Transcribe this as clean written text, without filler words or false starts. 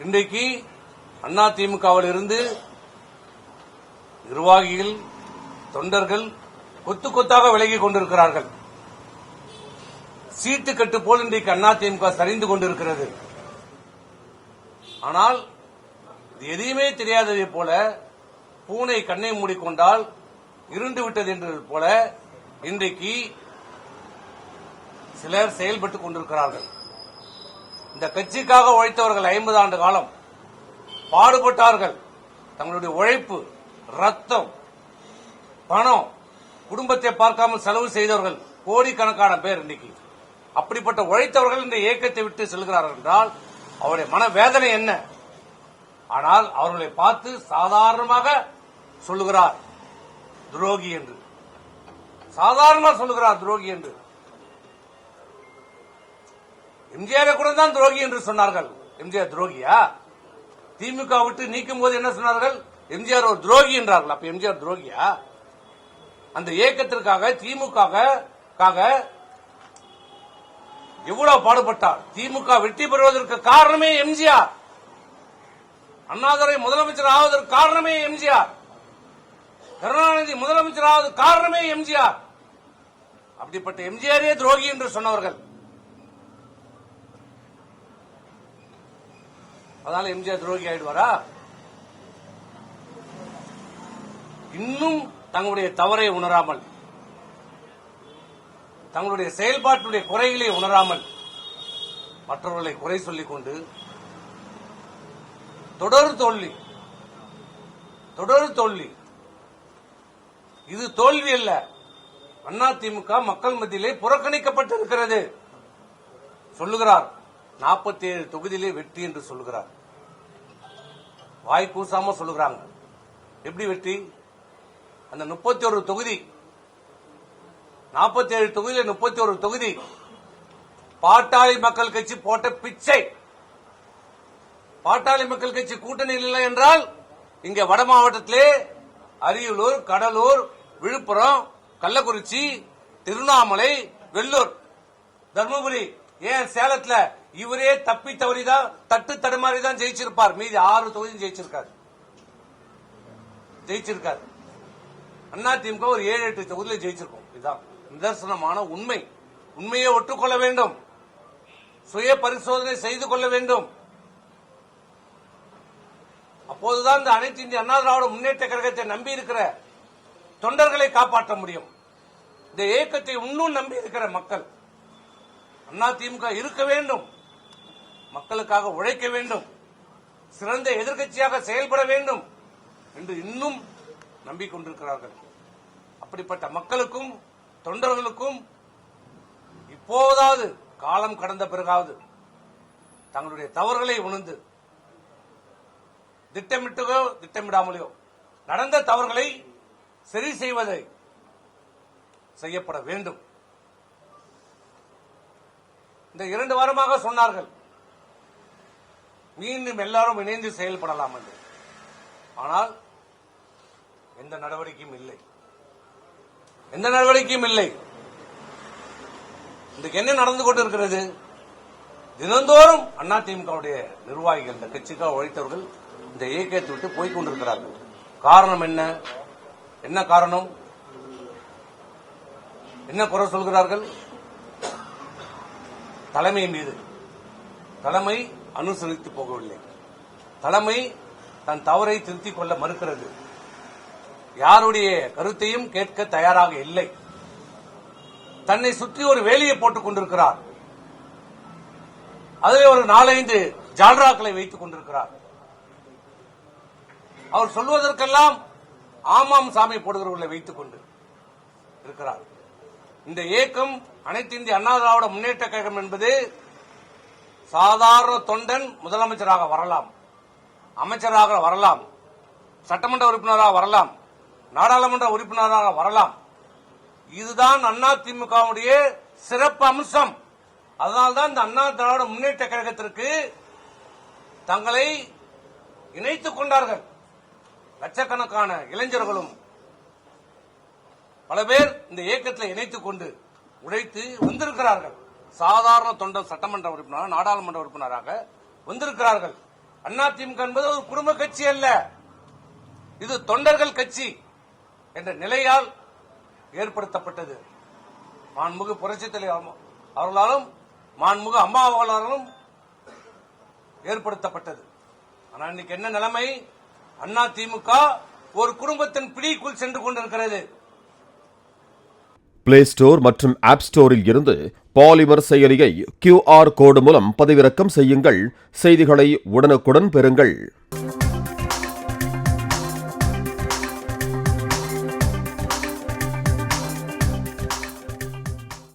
இன்றைக்கு அதிமுகவில் இருந்து நிர்வாகிகள் தொண்டர்கள் கொத்து கொத்தாக விலகிக் கொண்டிருக்கிறார்கள். சீட்டு கட்டு போல் இன்றைக்கு அதிமுக சரிந்து கொண்டிருக்கிறது. ஆனால் இது எதையுமே தெரியாததை போல பூனை கண்ணை மூடிக்கொண்டால் இருண்டு விட்டது என்பது போல இன்றைக்கு சிலர் செயல்பட்டுக் கொண்டிருக்கிறார்கள். இந்த கட்சிக்காக உழைத்தவர்கள் 50 ஆண்டு காலம் பாடுபட்டார்கள். தங்களுடைய உழைப்பு, ரத்தம், பணம், குடும்பத்தை பார்க்காமல் செலவு செய்தவர்கள் கோடிக்கணக்கான பேர் இன்னைக்கு. அப்படிப்பட்ட உழைத்தவர்கள் இந்த இயக்கத்தை விட்டு செல்கிறார்கள் என்றால் அவருடைய மனவேதனை என்ன? ஆனால் அவர்களை பார்த்து சாதாரணமாக சொல்லுகிறார் துரோகி என்று. சாதாரணமாக சொல்லுகிறார் துரோகி என்று. எம்ஜிஆரை கூட தான் துரோகி என்று சொன்னார்கள். எம்ஜிஆர் துரோகியா? திமுக விட்டு நீக்கும் போது என்ன சொன்னார்கள்? எம்ஜிஆர் ஒரு துரோகி என்றார்கள். அப்ப எம்ஜிஆர் துரோகியா? அந்த இயக்கத்திற்காக திமுக எவ்வளவு பாடுபட்டார். திமுக வெற்றி பெறுவதற்கு காரணமே எம்ஜிஆர். அண்ணாதுரை முதலமைச்சர் ஆவதற்கு காரணமே எம்ஜிஆர். கருணாநிதி முதலமைச்சர் ஆவது காரணமே எம்ஜிஆர். அப்படிப்பட்ட எம்ஜிஆரே துரோகி என்று சொன்னவர்கள். அதனால எம்ஜிஆர் துரோகி ஆயிடுவாரா? இன்னும் தங்களுடைய தவறை உணராமல், தங்களுடைய செயல்பாட்டுடைய குறைகளை உணராமல் மற்றவர்களை குறை சொல்லிக் கொண்டு தொடர் தோல்வி. இது தோல்வி அல்ல. அதிமுக மக்கள் மத்தியிலே புறக்கணிக்கப்பட்டிருக்கிறது. சொல்லுகிறார் 47 தொகுதியிலே வெற்றி என்று சொல்லுகிறார். வாய் கூசாம சொல்லுகிறாங்க. எப்படி வெற்றி? அந்த 31 தொகுதி, 47 தொகுதியில் 31 தொகுதி பாட்டாளி மக்கள் கட்சி போட்ட பிச்சை. பாட்டாளி மக்கள் கட்சி கூட்டணியில் இல்லை என்றால் இங்க வட மாவட்டத்திலே அரியலூர், கடலூர், விழுப்புரம், கள்ளக்குறிச்சி, திருவண்ணாமலை, வெள்ளூர், தர்மபுரி, ஏன் சேலத்துல இவரே தப்பி தவறிதான் தட்டு தடுமாறிதான் ஜெயிச்சிருப்பார். மீதி 6 தொகுதி ஜெயிச்சிருக்காரு. அதிமுக ஒரு 7-8 தொகுதியில் ஜெயிச்சிருக்கும். இதுதான் நிதர்சனமான உண்மை. உண்மையை ஒற்றுக்கொள்ள வேண்டும். சுய பரிசோதனை செய்து கொள்ள வேண்டும். அப்போதுதான் இந்த அனைத்து இந்திய அண்ணா திராவிட முன்னேற்ற கழகத்தை நம்பி இருக்கிற தொண்டர்களை காப்பாற்ற முடியும். இந்த இயக்கத்தை இன்னும் நம்பி இருக்கிற மக்கள் அதிமுக இருக்க வேண்டும், மக்களுக்காக உழைக்க வேண்டும், சிறந்த எதிர்க்கட்சியாக செயல்பட வேண்டும் என்று இன்னும் நம்பிக்கொண்டிருக்கிறார்கள். அப்படிப்பட்ட மக்களுக்கும் தொண்டர்களுக்கும் இப்போதாவது காலம் கடந்த பிறகாவது தங்களுடைய தவறுகளை உணர்ந்து திட்டமிட்டோ திட்டமிடாமலையோ நடந்த தவறுகளை சரி செய்வதை செய்யப்பட வேண்டும். இந்த 2 வாரமாக சொன்னார்கள் மீண்டும் எல்லாரும் இணைந்து செயல்படலாம் என்று. ஆனால் எந்த நடவடிக்கையும் இல்லை. இன்றைக்கு என்ன நடந்து கொண்டிருக்கிறது? தினந்தோறும் அதிமுகவுடைய நிர்வாகிகள், இந்த கட்சிக்காக உழைத்தவர்கள் இந்த இயக்கத்தை விட்டு போய்க் கொண்டிருக்கிறார்கள். காரணம் என்ன காரணம்? என்ன குறை சொல்கிறார்கள்? தலைமை மீது. தலைமை அனுசரித்து போகவில்லை. தலைமை தன் தவறை திருத்திக் கொள்ள மறுக்கிறது. யாருடைய கருத்தையும் கேட்க தயாராக இல்லை. தன்னை சுற்றி ஒரு வேலியை போட்டுக் கொண்டிருக்கிறார். அதில் ஒரு 4-5 ஜால்ராக்களை வைத்துக் கொண்டிருக்கிறார். அவர் சொல்வதற்கெல்லாம் ஆமாம் சாமி போடுகிறவர்களை வைத்துக் கொண்டு இருக்கிறார். இந்த இயக்கம் அனைத்து இந்திய அண்ணா திராவிட முன்னேற்ற கழகம் என்பது சாதாரண தொண்டன் முதலமைச்சராக வரலாம், அமைச்சராக வரலாம், சட்டமன்ற உறுப்பினராக வரலாம், நாடாளுமன்ற உறுப்பினராக வரலாம். இதுதான் அதிமுகவுடைய சிறப்பு அம்சம். அதனால்தான் இந்த அண்ணா திராவிட முன்னேற்ற கழகத்திற்கு தங்களை இணைத்துக் கொண்டார்கள். லட்சக்கணக்கான இளைஞர்களும் பல பேர் இந்த இயக்கத்தில் இணைத்துக் கொண்டு உழைத்து வந்திருக்கிறார்கள். சாதாரண தொண்டர் சட்டமன்ற உறுப்பினராக, நாடாளுமன்ற உறுப்பினராக வந்திருக்கிறார்கள். அதிமுக என்பது ஒரு குடும்ப கட்சி அல்ல, இது தொண்டர்கள் கட்சி என்ற நிலையால் ஏற்படுத்தப்பட்டது. மாண்புமிகு புரட்சித் தலைவர் அவர்களாலும் மாண்புமிகு அம்மா அவர்களாலும் ஏற்படுத்தப்பட்டது. ஆனால் இன்னைக்கு என்ன நிலைமை? அதிமுக ஒரு குடும்பத்தின் பிடிக்குள் சென்று கொண்டிருக்கிறது. பிளே ஸ்டோர் மற்றும் ஆப் ஸ்டோரில் இருந்து பாலிமர் செயலியை QR கோடு மூலம் பதிவிறக்கம் செய்யுங்கள். செய்திகளை உடனுக்குடன் பெறுங்கள்.